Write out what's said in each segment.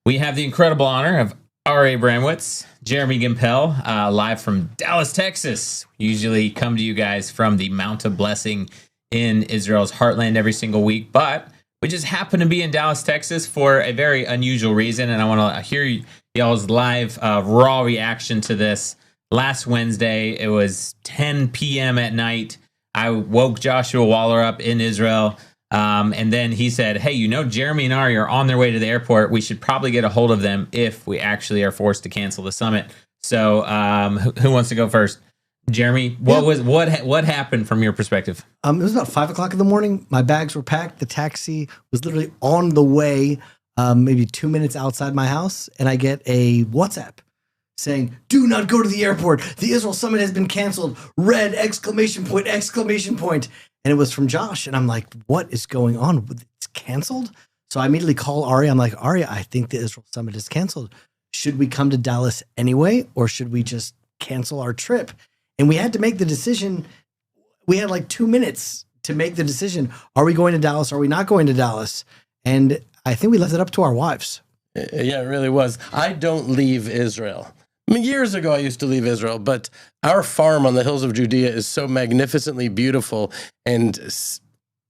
We have the incredible honor of Ari Abramowitz, Jeremy Gimpel, live from Dallas, Texas. We usually come to you guys from the Mount of Blessing in Israel's heartland every single week, but we just happen to be in Dallas, Texas for a very unusual reason, and I want to hear y'all's live raw reaction to this. Last Wednesday, it was 10 p.m. at night. I woke Joshua Waller up in Israel. And then he said, hey, Jeremy and Ari are on their way to the airport. We should probably get a hold of them if we actually are forced to cancel the summit. So who wants to go first? Jeremy, what happened from your perspective? It was about 5 o'clock in the morning. My bags were packed. The taxi was literally on the way, maybe 2 minutes outside my house. And I get a WhatsApp saying, do not go to the airport. The Israel summit has been canceled. Red exclamation point, exclamation point. And it was from Josh. And I'm like, what is going on? It's canceled? So I immediately call Ari. I'm like, Ari, I think the Israel summit is canceled. Should we come to Dallas anyway? Or should we just cancel our trip? And we had to make the decision. We had like 2 minutes to make the decision. Are we going to Dallas? Are we not going to Dallas? And I think we left it up to our wives. Yeah, it really was. I don't leave Israel. I mean, years ago, I used to leave Israel, but our farm on the hills of Judea is so magnificently beautiful and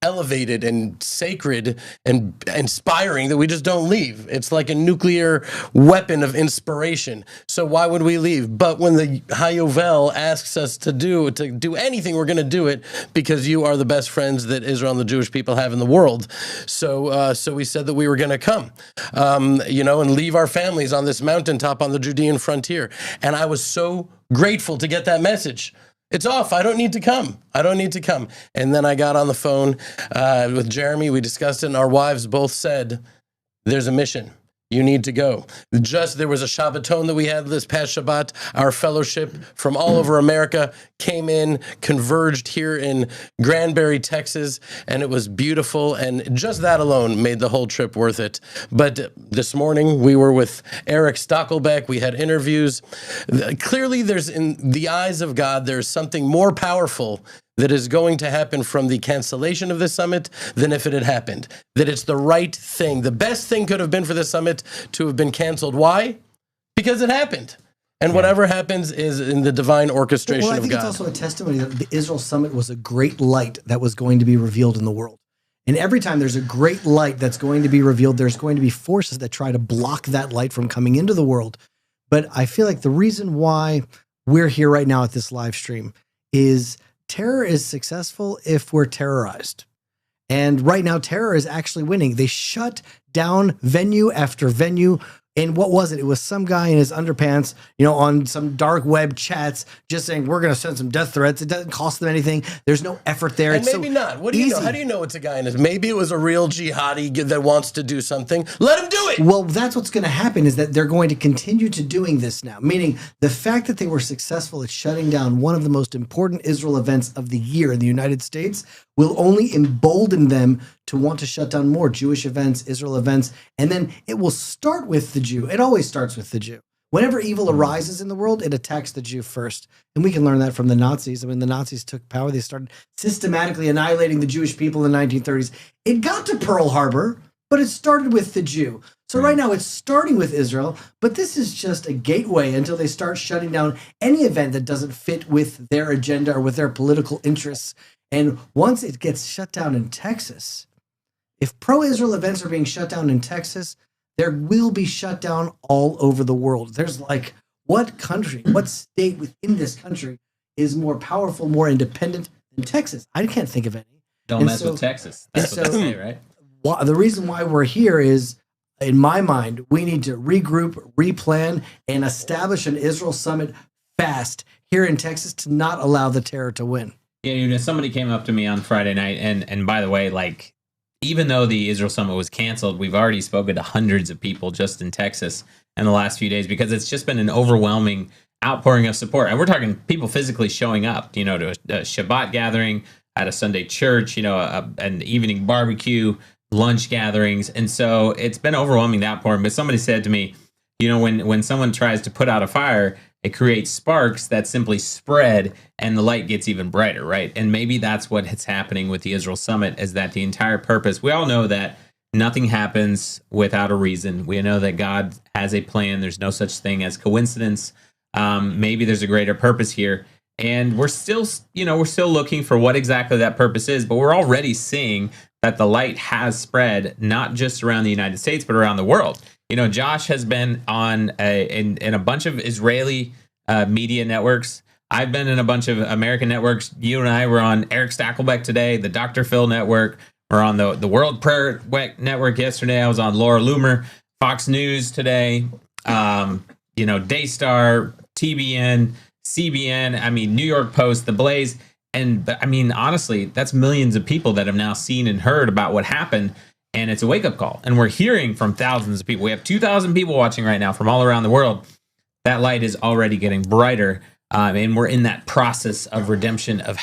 elevated and sacred and inspiring that we just don't leave. It's like a nuclear weapon of inspiration. So why would we leave? But when the Hayovel asks us to do anything, we're going to do it because you are the best friends that Israel and the Jewish people have in the world. So we said that we were going to come, and leave our families on this mountaintop on the Judean frontier. And I was so grateful to get that message. It's off. I don't need to come. And then I got on the phone with Jeremy. We discussed it, and our wives both said, there's a mission. You need to go. There was a Shabbaton that we had this past Shabbat. Our fellowship from all over America came in, converged here in Granbury, Texas, and it was beautiful. And just that alone made the whole trip worth it. But this morning we were with Eric Stockelbeck. We had interviews. Clearly, in the eyes of God, there's something more powerful that is going to happen from the cancellation of this summit than if it had happened. That it's the right thing. The best thing could have been for this summit to have been canceled. Why? Because it happened. And whatever happens is in the divine orchestration of God. I think it's also a testimony that the Israel summit was a great light that was going to be revealed in the world. And every time there's a great light that's going to be revealed, there's going to be forces that try to block that light from coming into the world. But I feel like the reason why we're here right now at this live stream is terror is successful if we're terrorized. And right now, terror is actually winning. They shut down venue after venue. And what was it? It was some guy in his underpants, on some dark web chats, just saying, we're going to send some death threats. It doesn't cost them anything. There's no effort there. And maybe not. What do you know? How do you know it's a guy in his? Maybe it was a real jihadi that wants to do something. Let him do it. Well, that's what's going to happen is that they're going to continue to doing this now, meaning the fact that they were successful at shutting down one of the most important Israel events of the year in the United States will only embolden them to want to shut down more Jewish events, Israel events, and then it will start with the Jew. It always starts with the Jew. Whenever evil arises in the world, it attacks the Jew first. And we can learn that from the Nazis. I mean, the Nazis took power. They started systematically annihilating the Jewish people in the 1930s. It got to Pearl Harbor, but it started with the Jew. So right now it's starting with Israel, but this is just a gateway until they start shutting down any event that doesn't fit with their agenda or with their political interests. And once it gets shut down in Texas, if pro-Israel events are being shut down in Texas, there will be shut down all over the world. There's like, what country, what state within this country is more powerful, more independent than Texas? I can't think of any. Don't mess with Texas. That's what they say, right? The reason why we're here is, in my mind, we need to regroup, replan, and establish an Israel summit fast here in Texas to not allow the terror to win. Yeah, somebody came up to me on Friday night, and by the way, even though the Israel summit was canceled, we've already spoken to hundreds of people just in Texas in the last few days because it's just been an overwhelming outpouring of support. And we're talking people physically showing up, to a Shabbat gathering, at a Sunday church, an evening barbecue, lunch gatherings. And so it's been overwhelming, the outpouring. But somebody said to me, when someone tries to put out a fire, it creates sparks that simply spread and the light gets even brighter, right? And maybe that's what's happening with the Israel summit, is that the entire purpose, we all know that nothing happens without a reason. We know that God has a plan. There's no such thing as coincidence. Maybe there's a greater purpose here. And we're still looking for what exactly that purpose is, but we're already seeing that the light has spread, not just around the United States, but around the world. Josh has been on in a bunch of Israeli media networks. I've been in a bunch of American networks. You and I were on Eric Stakelbeck today, the Dr. Phil network. We're on the World Prayer Network yesterday. I was on Laura Loomer, Fox News today, Daystar, TBN, CBN, New York Post, The Blaze. But honestly, that's millions of people that have now seen and heard about what happened. And it's a wake-up call. And we're hearing from thousands of people. We have 2,000 people watching right now from all around the world. That light is already getting brighter. And we're in that process of redemption of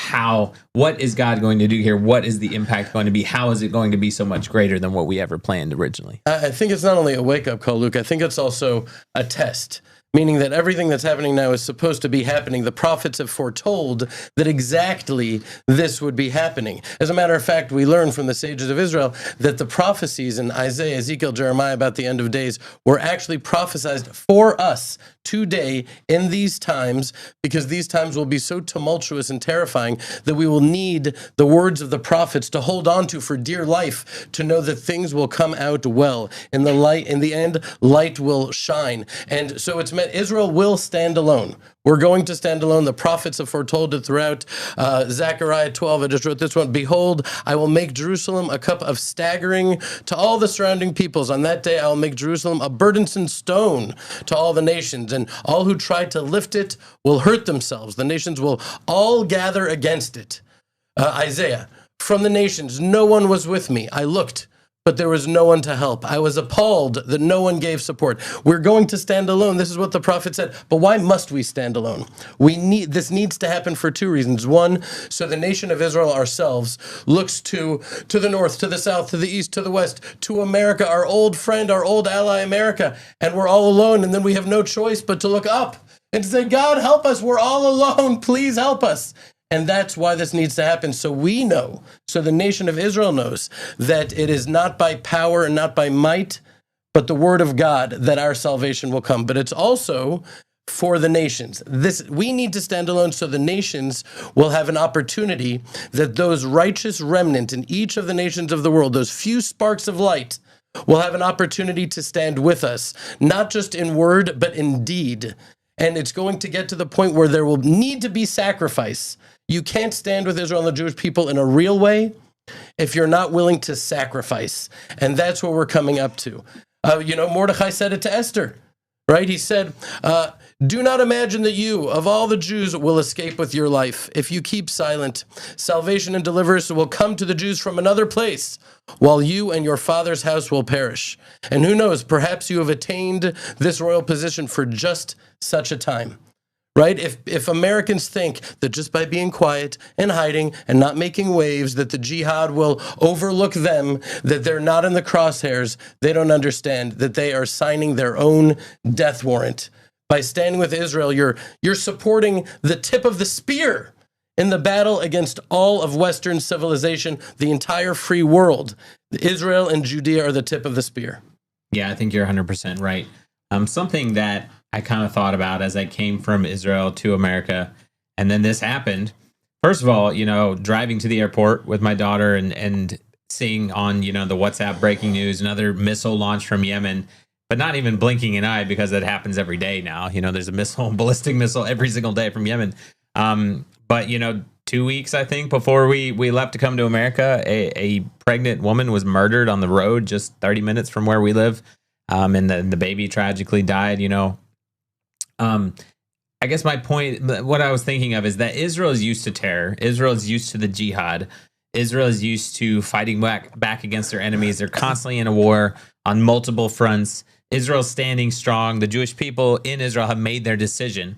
what is God going to do here? What is the impact going to be? How is it going to be so much greater than what we ever planned originally? I think it's not only a wake-up call, Luke. I think it's also a test. Meaning that everything that's happening now is supposed to be happening. The prophets have foretold that exactly this would be happening. As a matter of fact, we learn from the sages of Israel that the prophecies in Isaiah, Ezekiel, Jeremiah about the end of days were actually prophesied for us today in these times, because these times will be so tumultuous and terrifying that we will need the words of the prophets to hold on to for dear life, to know that things will come out well. In the end, light will shine. And so it's meant Israel will stand alone. We're going to stand alone. The prophets have foretold it throughout. Zechariah 12, I just wrote this one. Behold, I will make Jerusalem a cup of staggering to all the surrounding peoples. On that day, I will make Jerusalem a burdensome stone to all the nations, and all who try to lift it will hurt themselves. The nations will all gather against it. Isaiah, from the nations, no one was with me. I looked, but there was no one to help. I was appalled that no one gave support. We're going to stand alone. This is what the prophet said. But why must we stand alone? This needs to happen for two reasons. One, so the nation of Israel ourselves looks to the north, to the south, to the east, to the west, to America, our old friend, our old ally, America, and we're all alone. And then we have no choice but to look up and to say, God, help us. We're all alone. Please help us. And that's why this needs to happen. So we know, so the nation of Israel knows that it is not by power and not by might, but the word of God that our salvation will come. But it's also for the nations. We need to stand alone so the nations will have an opportunity that those righteous remnant in each of the nations of the world, those few sparks of light, will have an opportunity to stand with us, not just in word, but in deed. And it's going to get to the point where there will need to be sacrifice. You can't stand with Israel and the Jewish people in a real way if you're not willing to sacrifice. And that's what we're coming up to. Mordecai said it to Esther, right? He said, do not imagine that you, of all the Jews, will escape with your life. If you keep silent, salvation and deliverance will come to the Jews from another place, while you and your father's house will perish. And who knows, perhaps you have attained this royal position for just such a time. Right? If Americans think that just by being quiet and hiding and not making waves, that the jihad will overlook them, that they're not in the crosshairs, they don't understand that they are signing their own death warrant. By standing with Israel, you're supporting the tip of the spear in the battle against all of Western civilization, the entire free world. Israel and Judea are the tip of the spear. Yeah, I think you're 100% right. Something that I kind of thought about as I came from Israel to America, and then this happened. First of all, driving to the airport with my daughter and seeing on, the WhatsApp breaking news, another missile launched from Yemen, but not even blinking an eye because it happens every day now. There's a ballistic missile every single day from Yemen. But 2 weeks, I think, before we left to come to America, a pregnant woman was murdered on the road just 30 minutes from where we live. And the baby tragically died, I guess my point, what I was thinking of is that Israel is used to terror. Israel is used to the jihad. Israel is used to fighting back against their enemies. They're constantly in a war on multiple fronts. Israel's standing strong. The Jewish people in Israel have made their decision.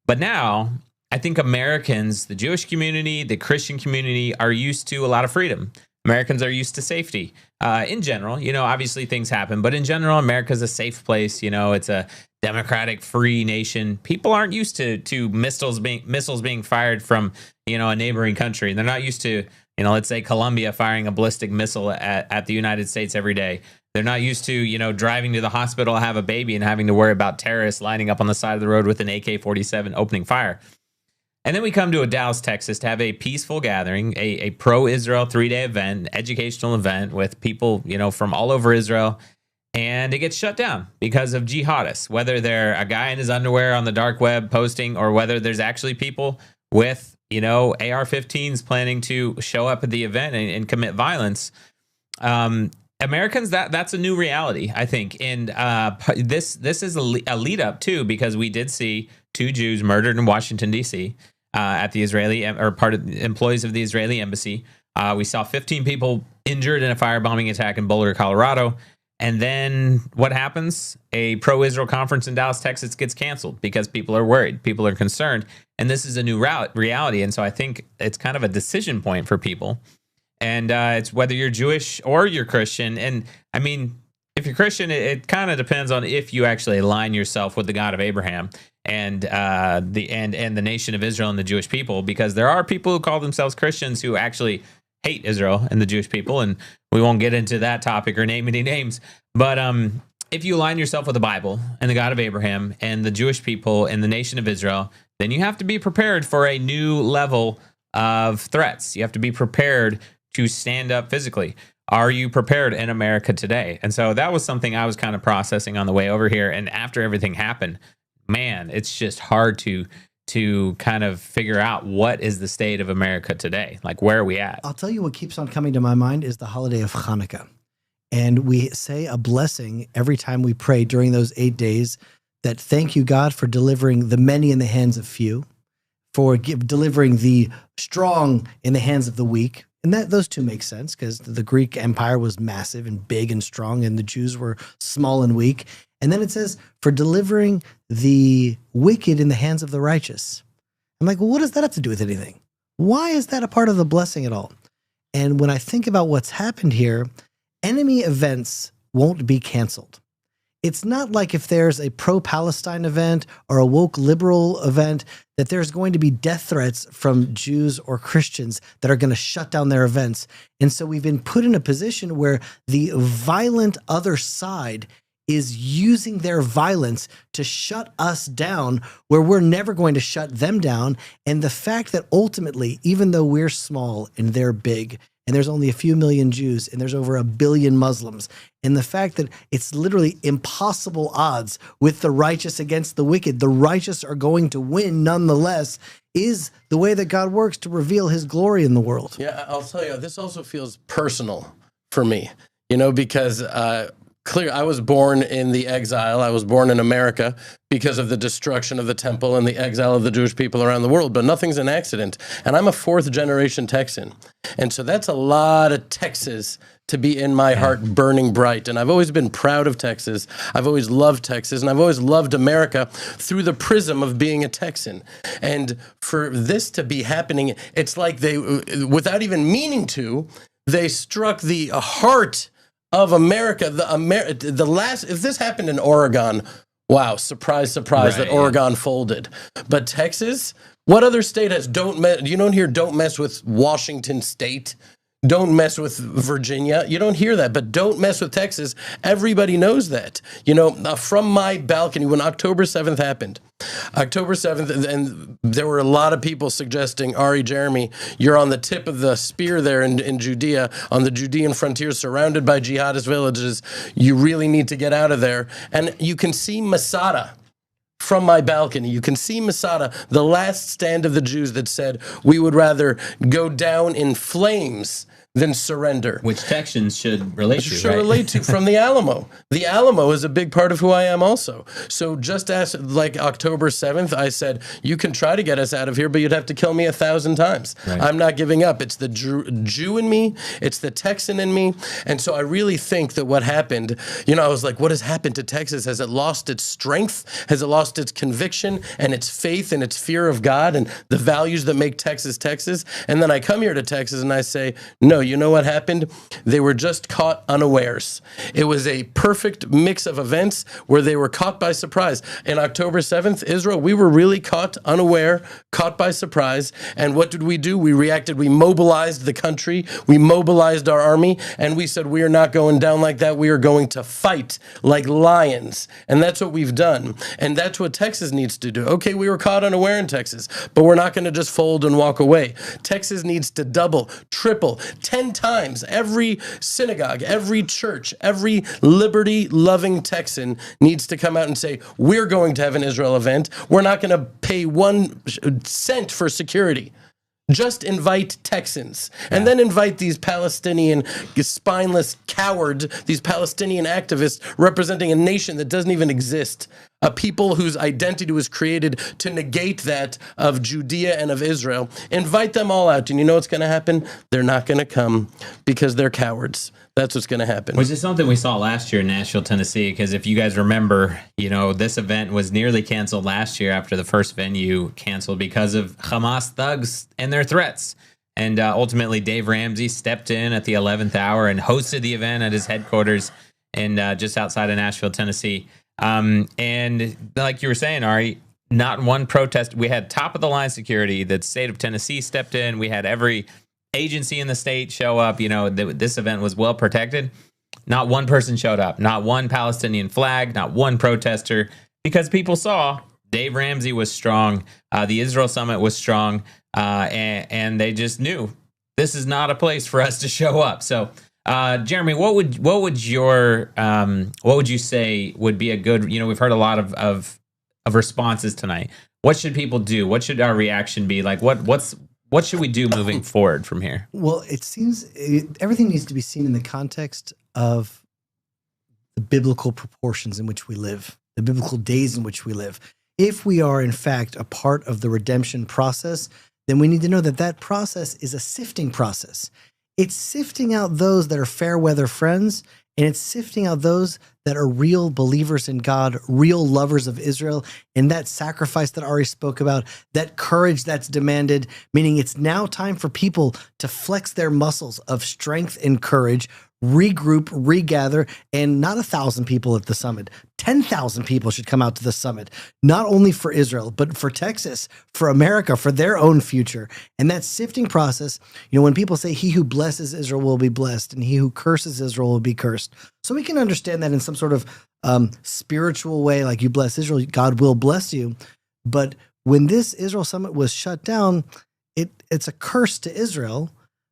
But now, I think Americans, the Jewish community, the Christian community, are used to a lot of freedom. Americans are used to safety. In general, obviously things happen, but in general, America's a safe place. It's a democratic, free nation. People aren't used to missiles being fired from, a neighboring country. They're not used to, let's say Colombia firing a ballistic missile at the United States every day. They're not used to, driving to the hospital, have a baby, and having to worry about terrorists lining up on the side of the road with an AK-47 opening fire. And then we come to Dallas, Texas to have a peaceful gathering, a pro-Israel 3-day event, educational event with people, from all over Israel. And it gets shut down because of jihadists, whether they're a guy in his underwear on the dark web posting or whether there's actually people with, AR-15s planning to show up at the event and commit violence. Americans, that's a new reality, I think. And this is a lead up too, because we did see 2 Jews murdered in Washington, D.C. At the Israeli or part of the employees of the Israeli embassy. We saw 15 people injured in a firebombing attack in Boulder, Colorado. And then what happens? A pro-Israel conference in Dallas, Texas gets canceled because people are worried. People are concerned. And this is a new reality. And so I think it's kind of a decision point for people. And it's whether you're Jewish or you're Christian. And I mean, if you're Christian, it kind of depends on if you actually align yourself with the God of Abraham and the nation of Israel and the Jewish people, because there are people who call themselves Christians who actually hate Israel and the Jewish people, and we won't get into that topic or name any names. But if you align yourself with the Bible and the God of Abraham and the Jewish people and the nation of Israel, then you have to be prepared for a new level of threats. You have to be prepared to stand up physically. Are you prepared in America today? And so that was something I was kind of processing on the way over here. And after everything happened, man, it's just hard to kind of figure out what is the state of America today. Like, where are we at? I'll tell you what keeps on coming to my mind is the holiday of Hanukkah. And we say a blessing every time we pray during those 8 days that thank you, God, for delivering the many in the hands of few, for delivering the strong in the hands of the weak. And those two make sense because the Greek Empire was massive and big and strong, and the Jews were small and weak. And then it says, for delivering the wicked in the hands of the righteous. I'm like, well, what does that have to do with anything? Why is that a part of the blessing at all? And when I think about what's happened here, enemy events won't be canceled. It's not like if there's a pro-Palestine event or a woke liberal event that there's going to be death threats from Jews or Christians that are going to shut down their events. And so we've been put in a position where the violent other side is using their violence to shut us down where we're never going to shut them down. And the fact that ultimately, even though we're small and they're big, and there's only a few million Jews, and there's over 1 billion Muslims, and the fact that it's literally impossible odds with the righteous against the wicked, the righteous are going to win nonetheless, is the way that God works to reveal his glory in the world. Yeah, I'll tell you, this also feels personal for me, because clear, I was born in the exile. I was born in America because of the destruction of the temple and the exile of the Jewish people around the world. But nothing's an accident. And I'm a 4th-generation Texan. And so that's a lot of Texas to be in my heart burning bright. And I've always been proud of Texas. I've always loved Texas. And I've always loved America through the prism of being a Texan. And for this to be happening, it's like they, without even meaning to, they struck the heart of America, if this happened in Oregon, wow, surprise, that Oregon folded. But Texas, what other state has you don't hear don't mess with Washington State, don't mess with Virginia. You don't hear that, but don't mess with Texas. Everybody knows that. From my balcony, when October 7th happened, and there were a lot of people suggesting, Ari, Jeremy, you're on the tip of the spear there in Judea, on the Judean frontier, surrounded by jihadist villages. You really need to get out of there. And you can see Masada from my balcony. You can see Masada, the last stand of the Jews that said, we would rather go down in flames than surrender. Which Texans should relate to, should relate to from the Alamo. The Alamo is a big part of who I am also. So just as like October 7th, I said, you can try to get us out of here, but you'd have to kill me 1,000 times. Right. I'm not giving up. It's the Jew in me. It's the Texan in me. And so I really think that what happened, I was like, what has happened to Texas? Has it lost its strength? Has it lost its conviction and its faith and its fear of God and the values that make Texas, Texas? And then I come here to Texas and I say, no, you know what happened? They were just caught unawares. It was a perfect mix of events where they were caught by surprise. In October 7th, Israel, we were really caught unaware, caught by surprise. And what did we do? We reacted. We mobilized the country. We mobilized our army. And we said, we are not going down like that. We are going to fight like lions. And that's what we've done. And that's what Texas needs to do. Okay, we were caught unaware in Texas, but we're not going to just fold and walk away. Texas needs to double, triple, 10 times. Every synagogue, every church, every liberty-loving Texan needs to come out and say, we're going to have an Israel event. We're not going to pay 1 cent for security. Just invite Texans and then invite these Palestinian spineless cowards, these Palestinian activists representing a nation that doesn't even exist, a people whose identity was created to negate that of Judea and of Israel. Invite them all out. And you know what's going to happen? They're not going to come because they're cowards. That's what's going to happen. Which is something we saw last year in Nashville, Tennessee, because if you guys remember, this event was nearly canceled last year after the first venue canceled because of Hamas thugs and their threats. And ultimately, Dave Ramsey stepped in at the 11th hour and hosted the event at his headquarters in just outside of Nashville, Tennessee. And like you were saying, Ari, not one protest. We had top-of-the-line security. The state of Tennessee stepped in. We had every agency in the state show up. This event was well protected. Not one person showed up, not one Palestinian flag, not one protester, because people saw Dave Ramsey was strong, the Israel summit was strong, and they just knew this is not a place for us to show up. So Jeremy, what would you say would be a good, we've heard a lot of responses tonight. What should people do? What should our reaction be? Like what should we do moving forward from here? Well, it seems everything needs to be seen in the context of the biblical proportions in which we live, the biblical days in which we live. If we are, in fact, a part of the redemption process, then we need to know that that process is a sifting process. It's sifting out those that are fair weather friends, and it's sifting out those that are real believers in God, real lovers of Israel, and that sacrifice that Ari spoke about, that courage that's demanded, meaning it's now time for people to flex their muscles of strength and courage, regroup, regather, and not 1,000 people at the summit. 10,000 people should come out to the summit, not only for Israel, but for Texas, for America, for their own future. And that sifting process, when people say he who blesses Israel will be blessed and he who curses Israel will be cursed. So we can understand that in some sort of spiritual way, like you bless Israel, God will bless you. But when this Israel summit was shut down, it's a curse to Israel,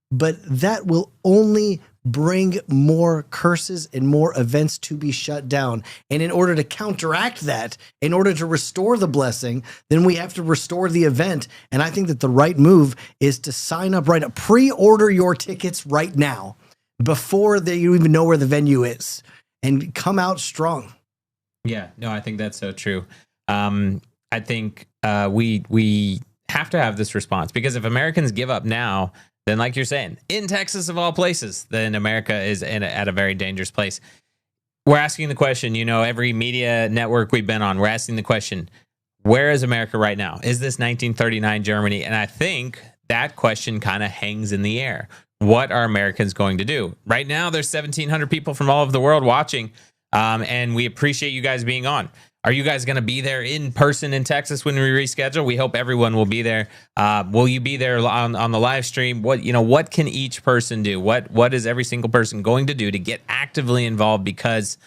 but that will only bring more curses and more events to be shut down. And in order to counteract that, in order to restore the blessing, then we have to restore the event. And I think that the right move is to sign up right now, pre-order your tickets right now before you even know where the venue is, and come out strong. Yeah, no, I think that's so true. I think we have to have this response, because if Americans give up now, then, like you're saying, in Texas of all places, then America is at a very dangerous place. We're asking the question, every media network we've been on, we're asking the question, where is America right now? Is this 1939 Germany? And I think that question kind of hangs in the air. What are Americans going to do? Right now, there's 1,700 people from all over the world watching, and we appreciate you guys being on. Are you guys going to be there in person in Texas when we reschedule? We hope everyone will be there. Will you be there on the live stream? What can each person do? What is every single person going to do to get actively involved? Because,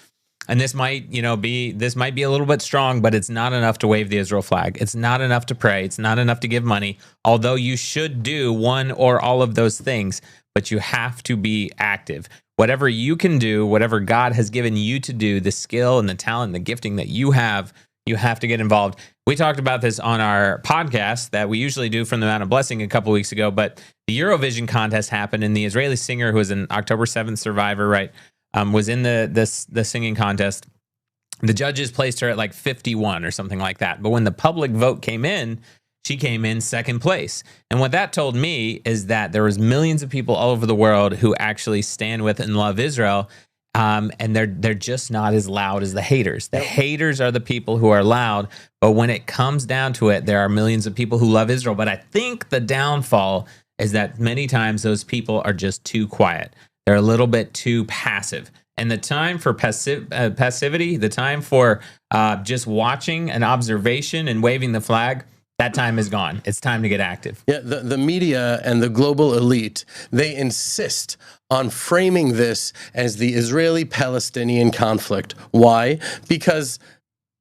and this might be a little bit strong, but it's not enough to wave the Israel flag. It's not enough to pray. It's not enough to give money, although you should do one or all of those things, but you have to be active. Whatever you can do, whatever God has given you to do, the skill and the talent and the gifting that you have to get involved. We talked about this on our podcast that we usually do from the Mount of Blessing a couple weeks ago, but the Eurovision contest happened, and the Israeli singer who was an October 7th survivor, right, was in the singing contest. The judges placed her at like 51 or something like that. But when the public vote came in, she came in second place. And what that told me is that there was millions of people all over the world who actually stand with and love Israel. And they're just not as loud as the haters. The haters are the people who are loud. But when it comes down to it, there are millions of people who love Israel. But I think the downfall is that many times those people are just too quiet. They're a little bit too passive. And the time for passivity, the time for just watching an observation and waving the flag, that time is gone. It's time to get active. Yeah, the media and the global elite, they insist on framing this as the Israeli-Palestinian conflict. Why? Because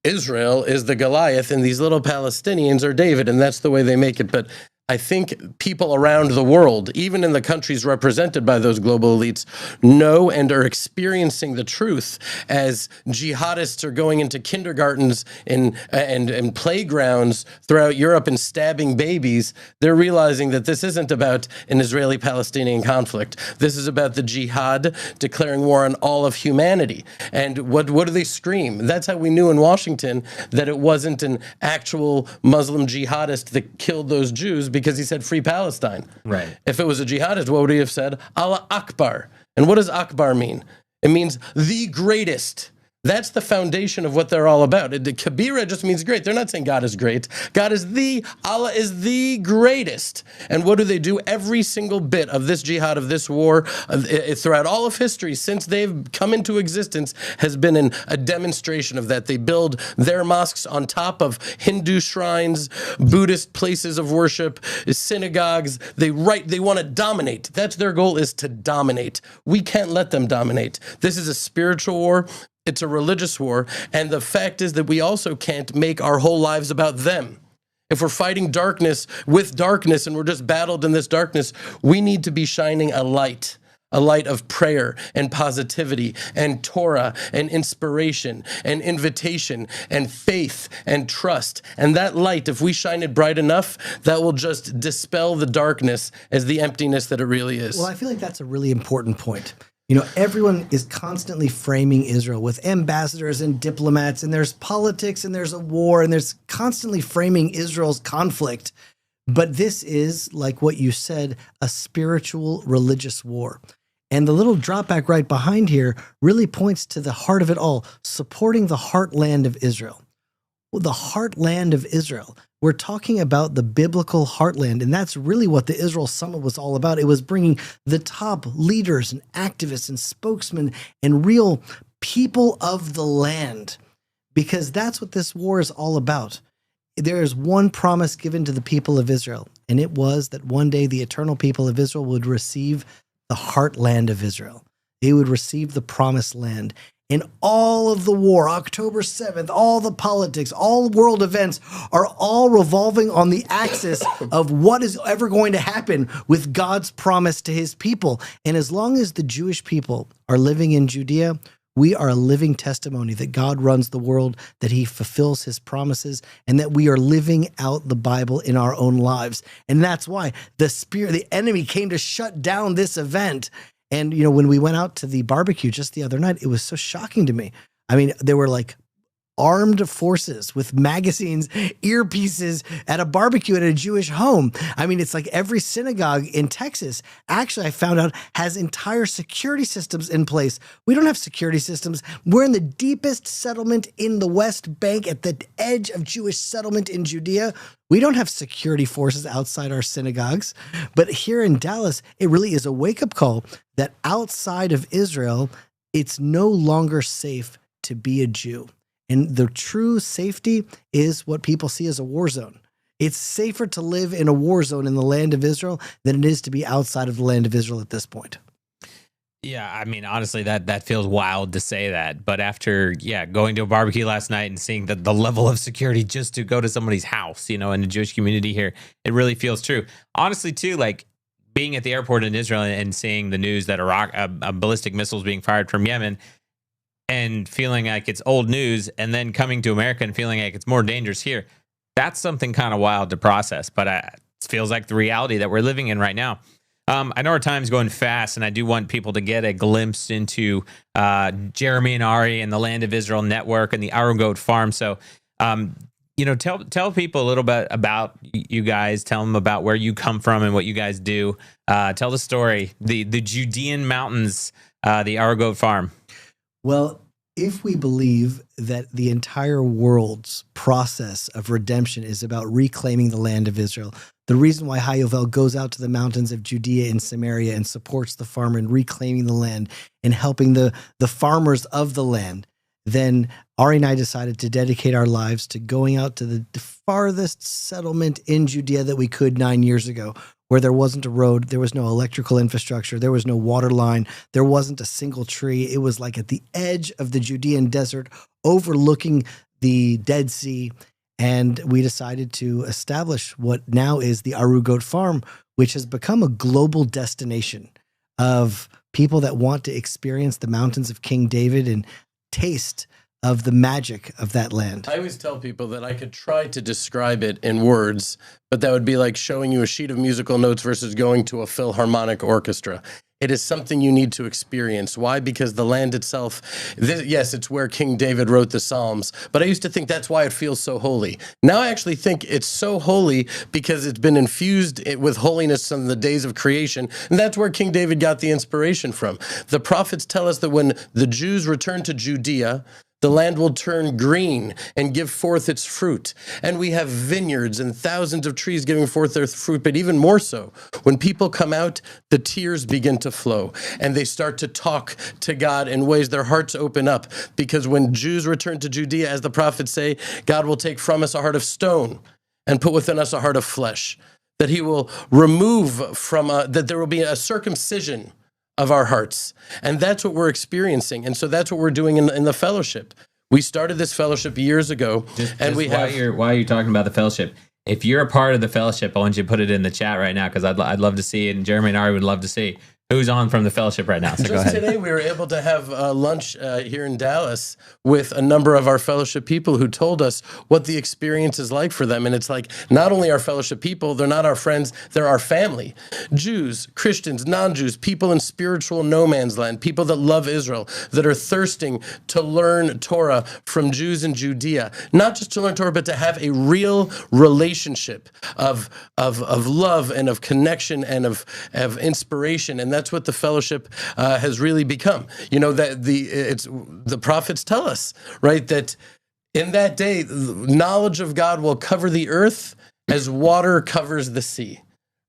Israel is the Goliath and these little Palestinians are David, and that's the way they make it. But I think people around the world, even in the countries represented by those global elites, know and are experiencing the truth as jihadists are going into kindergartens and playgrounds throughout Europe and stabbing babies. They're realizing that this isn't about an Israeli-Palestinian conflict. This is about the jihad declaring war on all of humanity. And what do they scream? That's how we knew in Washington that it wasn't an actual Muslim jihadist that killed those Jews, because he said free Palestine. Right. If it was a jihadist, what would he have said? Allah Akbar. And what does Akbar mean? It means the greatest. That's the foundation of what they're all about. The Kabira just means great. They're not saying God is great. God is Allah is the greatest. And what do? Every single bit of this jihad, of this war, throughout all of history, since they've come into existence, has been a demonstration of that. They build their mosques on top of Hindu shrines, Buddhist places of worship, synagogues. They want to dominate. That's their goal, is to dominate. We can't let them dominate. This is a spiritual war. It's a religious war, and the fact is that we also can't make our whole lives about them. If we're fighting darkness with darkness and we're just battled in this darkness, we need to be shining a light of prayer and positivity and Torah and inspiration and invitation and faith and trust. And that light, if we shine it bright enough, that will just dispel the darkness as the emptiness that it really is. Well, I feel like that's a really important point. You know, everyone is constantly framing Israel with ambassadors and diplomats, and there's politics and there's a war, and there's constantly framing Israel's conflict. But this is, like what you said, a spiritual religious war. And the little drop back right behind here really points to the heart of it all, supporting the heartland of Israel. Well, the heartland of Israel. We're talking about the biblical heartland, and that's really what the Israel Summit was all about. It was bringing the top leaders and activists and spokesmen and real people of the land, because that's what this war is all about. There is one promise given to the people of Israel, and it was that one day the eternal people of Israel would receive the heartland of Israel. They would receive the promised land. And all of the war, October 7th, all the politics, all world events are all revolving on the axis of what is ever going to happen with God's promise to his people. And as long as the Jewish people are living in Judea, we are a living testimony that God runs the world, that he fulfills his promises, and that we are living out the Bible in our own lives. And that's why the enemy came to shut down this event. And, you know, when we went out to the barbecue just the other night, it was so shocking to me. I mean, there were like armed forces with magazines, earpieces at a barbecue at a Jewish home. I mean, it's like every synagogue in Texas, actually, I found out, has entire security systems in place. We don't have security systems. We're in the deepest settlement in the West Bank, at the edge of Jewish settlement in Judea. We don't have security forces outside our synagogues. But here in Dallas, it really is a wake-up call that outside of Israel, it's no longer safe to be a Jew. And the true safety is what people see as a war zone. It's safer to live in a war zone in the land of Israel than it is to be outside of the land of Israel at this point. Yeah, I mean, honestly, that feels wild to say that. But after, going to a barbecue last night and seeing the level of security just to go to somebody's house, you know, in the Jewish community here, it really feels true. Honestly, too, like being at the airport in Israel and seeing the news that a ballistic missile is being fired from Yemen, and feeling like it's old news, and then coming to America and feeling like it's more dangerous here, that's something kind of wild to process. But it feels like the reality that we're living in right now. I know our time's going fast, and I do want people to get a glimpse into Jeremy and Ari and the Land of Israel Network and the Aragoat Farm. So, tell people a little bit about you guys. Tell them about where you come from and what you guys do. Tell the story, the Judean mountains, the Aragoat Farm. Well, if we believe that the entire world's process of redemption is about reclaiming the land of Israel, The reason why Hayovel goes out to the mountains of Judea and Samaria and supports the farmer in reclaiming the land and helping the farmers of the land, then Ari and I decided to dedicate our lives to going out to the farthest settlement in Judea that we could 9 years ago, where there wasn't a road, there was no electrical infrastructure, there was no water line, there wasn't a single tree. It was like at the edge of the Judean desert, overlooking the Dead Sea. And we decided to establish what now is the Aru Goat Farm, which has become a global destination of people that want to experience the mountains of King David and taste of the magic of that land. I always tell people that I could try to describe it in words, but that would be like showing you a sheet of musical notes versus going to a philharmonic orchestra. It is something you need to experience. Why? Because the land itself, yes, it's where King David wrote the Psalms, but I used to think that's why it feels so holy. Now I actually think it's so holy because it's been infused with holiness in the days of creation, and that's where King David got the inspiration from. The prophets tell us that when the Jews return to Judea, the land will turn green and give forth its fruit. And we have vineyards and thousands of trees giving forth their fruit, but even more so, when people come out, the tears begin to flow and they start to talk to God in ways their hearts open up. Because when Jews return to Judea, as the prophets say, God will take from us a heart of stone and put within us a heart of flesh. That he will remove from, that there will be a circumcision of our hearts. And that's what we're experiencing. And so that's what we're doing in the fellowship. We started this fellowship years ago. While you're talking about the fellowship, if you're a part of the fellowship, I want you to put it in the chat right now, because I'd love to see it, and Jeremy and Ari would love to see who's on from the fellowship right now. So Just today, we were able to have lunch here in Dallas with a number of our fellowship people who told us what the experience is like for them. And it's like, not only our fellowship people, they're not our friends, they're our family. Jews, Christians, non-Jews, people in spiritual no man's land, people that love Israel, that are thirsting to learn Torah from Jews in Judea. Not just to learn Torah, but to have a real relationship of love and of connection and of inspiration. And that's what the fellowship has really become. You know, that the prophets tell us, right, that in that day, knowledge of God will cover the earth as water covers the sea.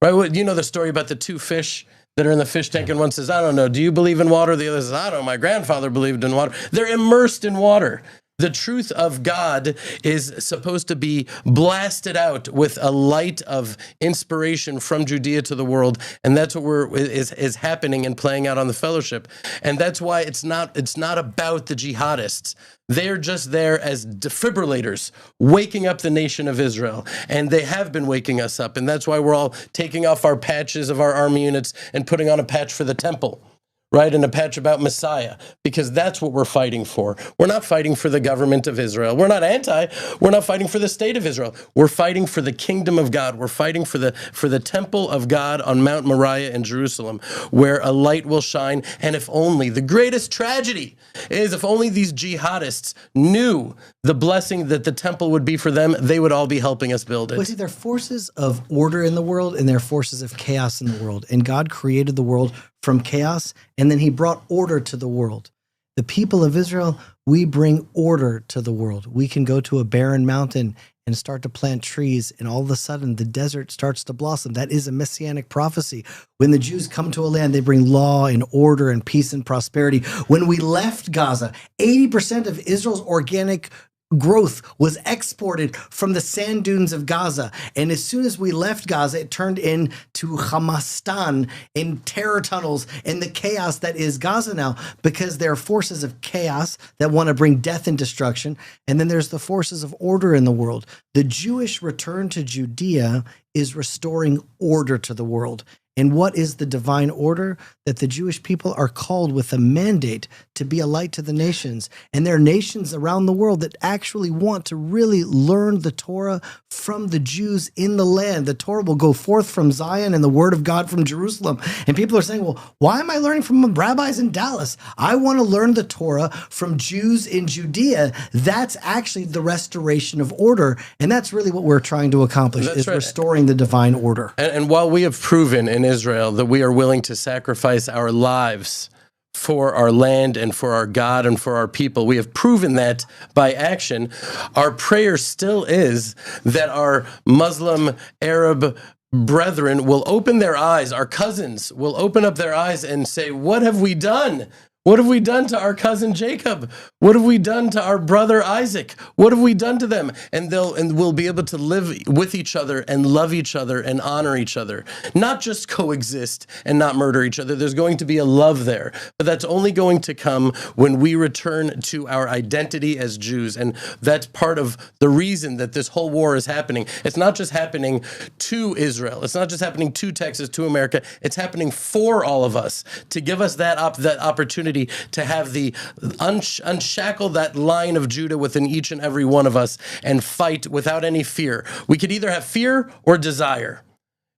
Right? You know the story about the two fish that are in the fish tank, and one says, I don't know, do you believe in water? The other says, I don't know, my grandfather believed in water. They're immersed in water. The truth of God is supposed to be blasted out with a light of inspiration from Judea to the world, and that's what is happening and playing out on the fellowship. And that's why it's not about the jihadists. They're just there as defibrillators, waking up the nation of Israel, and they have been waking us up. And that's why we're all taking off our patches of our army units and putting on a patch for the temple. Right, and a patch about Messiah, because that's what we're fighting for. We're not fighting for the government of Israel. We're not fighting for the state of Israel. We're fighting for the kingdom of God. We're fighting for the temple of God on Mount Moriah in Jerusalem, where a light will shine. And if only, the greatest tragedy is if only these jihadists knew the blessing that the temple would be for them, they would all be helping us build it. Well, see, there are forces of order in the world and there are forces of chaos in the world. And God created the world from chaos, and then he brought order to the world. The people of Israel, we bring order to the world. We can go to a barren mountain and start to plant trees, and all of a sudden the desert starts to blossom. That is a messianic prophecy. When the Jews come to a land, they bring law and order and peace and prosperity. When we left Gaza, 80% of Israel's organic growth was exported from the sand dunes of Gaza. And as soon as we left Gaza, it turned into Hamastan in terror tunnels and the chaos that is Gaza now, because there are forces of chaos that want to bring death and destruction. And then there's the forces of order in the world. The Jewish return to Judea is restoring order to the world. And what is the divine order? That the Jewish people are called with a mandate to be a light to the nations. And there are nations around the world that actually want to really learn the Torah from the Jews in the land. The Torah will go forth from Zion and the word of God from Jerusalem. And people are saying, well, why am I learning from rabbis in Dallas? I want to learn the Torah from Jews in Judea. That's actually the restoration of order. And that's really what we're trying to accomplish, is restoring the divine order. And while we have proven in Israel that we are willing to sacrifice our lives for our land and for our God and for our people, we have proven that by action. Our prayer still is that our Muslim, Arab, brethren will open their eyes, our cousins will open up their eyes and say, what have we done? What have we done to our cousin Jacob? What have we done to our brother Isaac? What have we done to them? And we'll be able to live with each other and love each other and honor each other. Not just coexist and not murder each other. There's going to be a love there. But that's only going to come when we return to our identity as Jews. And that's part of the reason that this whole war is happening. It's not just happening to Israel. It's not just happening to Texas, to America. It's happening for all of us, to give us that opportunity to have the unshackle that line of Judah within each and every one of us and fight without any fear. We could either have fear or desire.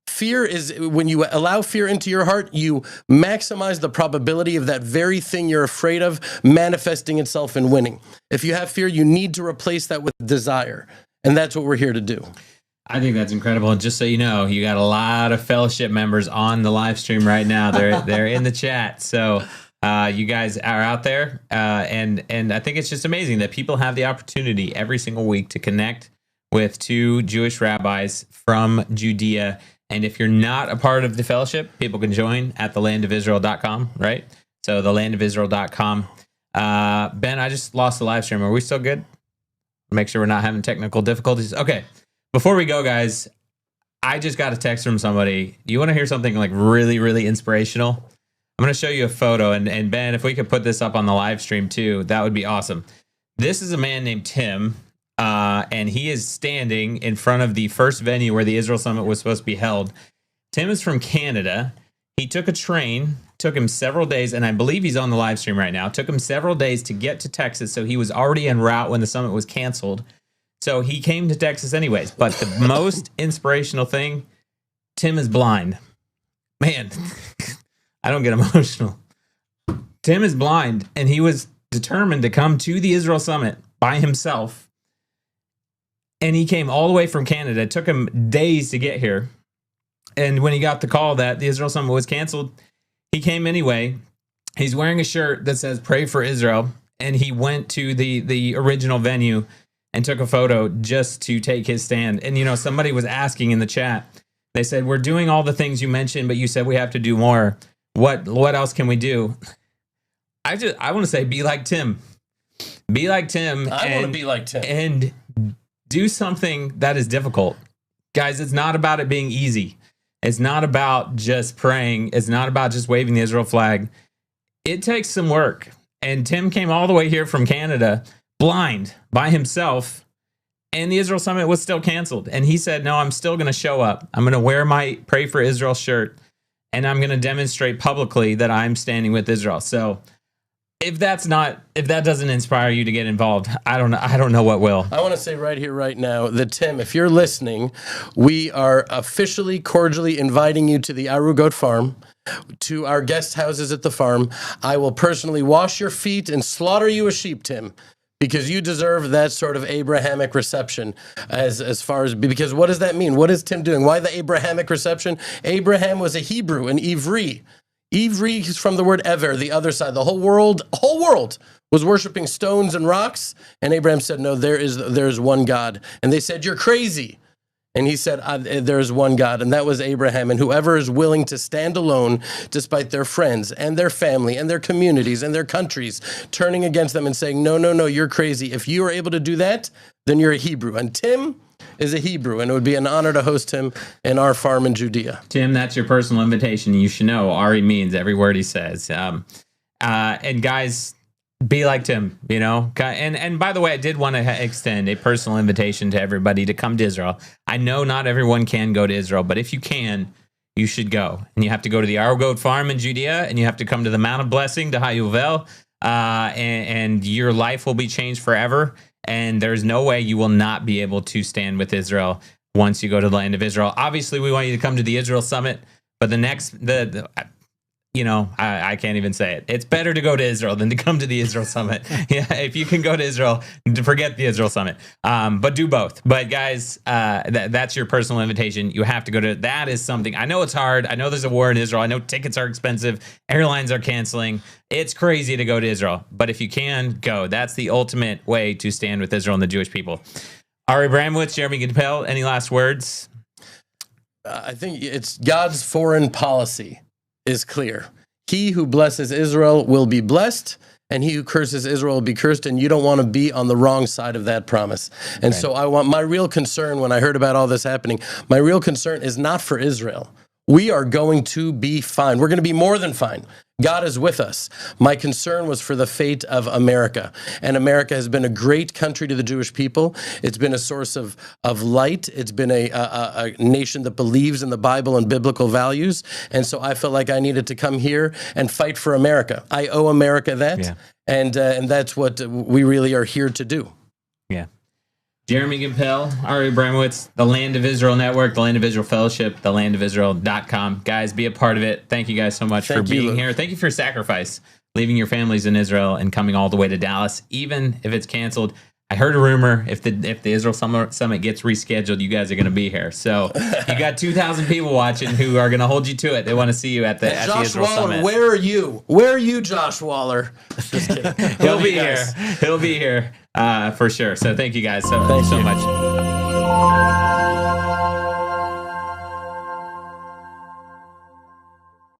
Fear is when you allow fear into your heart, you maximize the probability of that very thing you're afraid of manifesting itself in winning. If you have fear, you need to replace that with desire. And that's what we're here to do. I think that's incredible. And just so you know, you got a lot of fellowship members on the live stream right now. They're in the chat. So you guys are out there, and I think it's just amazing that people have the opportunity every single week to connect with two Jewish rabbis from Judea. And if you're not a part of the fellowship, people can join at thelandofisrael.com, right? So thelandofisrael.com. Ben, I just lost the live stream. Are we still good? Make sure we're not having technical difficulties. Okay. Before we go, guys, I just got a text from somebody. Do you want to hear something like really, really inspirational? I'm going to show you a photo, and Ben, if we could put this up on the live stream too, that would be awesome. This is a man named Tim, and he is standing in front of the first venue where the Israel Summit was supposed to be held. Tim is from Canada. He took a train, took him several days, and I believe he's on the live stream right now. It took him several days to get to Texas, so he was already en route when the summit was canceled. So he came to Texas anyways. But the most inspirational thing, Tim is blind. Man, I don't get emotional. Tim is blind, and he was determined to come to the Israel Summit by himself. And he came all the way from Canada. It took him days to get here. And when he got the call that the Israel Summit was canceled, he came anyway. He's wearing a shirt that says "Pray for Israel," and he went to the original venue and took a photo just to take his stand. And, you know, somebody was asking in the chat, they said, we're doing all the things you mentioned, but you said we have to do more. What else can we do? I want to say, be like Tim. Be like Tim. I want to be like Tim. And do something that is difficult. Guys, it's not about it being easy. It's not about just praying. It's not about just waving the Israel flag. It takes some work. And Tim came all the way here from Canada, blind, by himself, and the Israel Summit was still canceled. And he said, no, I'm still going to show up. I'm going to wear my Pray for Israel shirt, and I'm going to demonstrate publicly that I'm standing with Israel. So if that doesn't inspire you to get involved, I don't know what will. I want to say right here, right now, that Tim, if you're listening, we are officially, cordially inviting you to the Aru Goat Farm, to our guest houses at the farm. I will personally wash your feet and slaughter you a sheep, Tim, because you deserve that sort of Abrahamic reception because what does that mean? What is Tim doing? Why the Abrahamic reception? Abraham was a Hebrew, an Ivri. Ivri is from the word ever, the other side. The whole world was worshiping stones and rocks. And Abraham said, no, there is one God. And they said, you're crazy. And he said, there is one God, and that was Abraham. And whoever is willing to stand alone, despite their friends and their family and their communities and their countries turning against them and saying, no, you're crazy. If you are able to do that, then you're a Hebrew. And Tim is a Hebrew, and it would be an honor to host him in our farm in Judea. Tim, that's your personal invitation. You should know Ari means every word he says. And guys, be like Tim, you know. And by the way, I did want to extend a personal invitation to everybody to come to Israel. I know not everyone can go to Israel, but if you can, you should go. And you have to go to the Ar Goat Farm in Judea, and you have to come to the Mount of Blessing, to Hayuvel, and your life will be changed forever. And there's no way you will not be able to stand with Israel once you go to the land of Israel. Obviously, we want you to come to the Israel Summit, but I can't even say it. It's better to go to Israel than to come to the Israel Summit. Yeah, if you can go to Israel, forget the Israel Summit. But do both. But guys, that's your personal invitation. You have to go to. That is something. I know it's hard. I know there's a war in Israel. I know tickets are expensive. Airlines are canceling. It's crazy to go to Israel. But if you can, go. That's the ultimate way to stand with Israel and the Jewish people. Ari Abramowitz, Jeremy Gimpel, any last words? I think it's God's foreign policy is clear. He who blesses Israel will be blessed, and he who curses Israel will be cursed, and you don't want to be on the wrong side of that promise. And so my real concern when I heard about all this happening, my real concern is not for Israel. We are going to be fine. We're going to be more than fine. God is with us. My concern was for the fate of America. And America has been a great country to the Jewish people. It's been a source of light. It's been a nation that believes in the Bible and biblical values. And so I felt like I needed to come here and fight for America. I owe America that. Yeah. And that's what we really are here to do. Yeah. Jeremy Gimpel, Ari Abramowitz, the Land of Israel Network, the Land of Israel Fellowship, thelandofisrael.com. Guys, be a part of it. Thank you guys so much for being here. Thank you for your sacrifice, leaving your families in Israel and coming all the way to Dallas, even if it's canceled. I heard a rumor if the Israel Summit gets rescheduled, you guys are going to be here. So you got 2,000 people watching who are going to hold you to it. They want to see you at the Israel Waller, Summit. Where are you? Where are you, Josh Waller? Just kidding. He'll be here. He'll be here for sure. So thank you guys so much.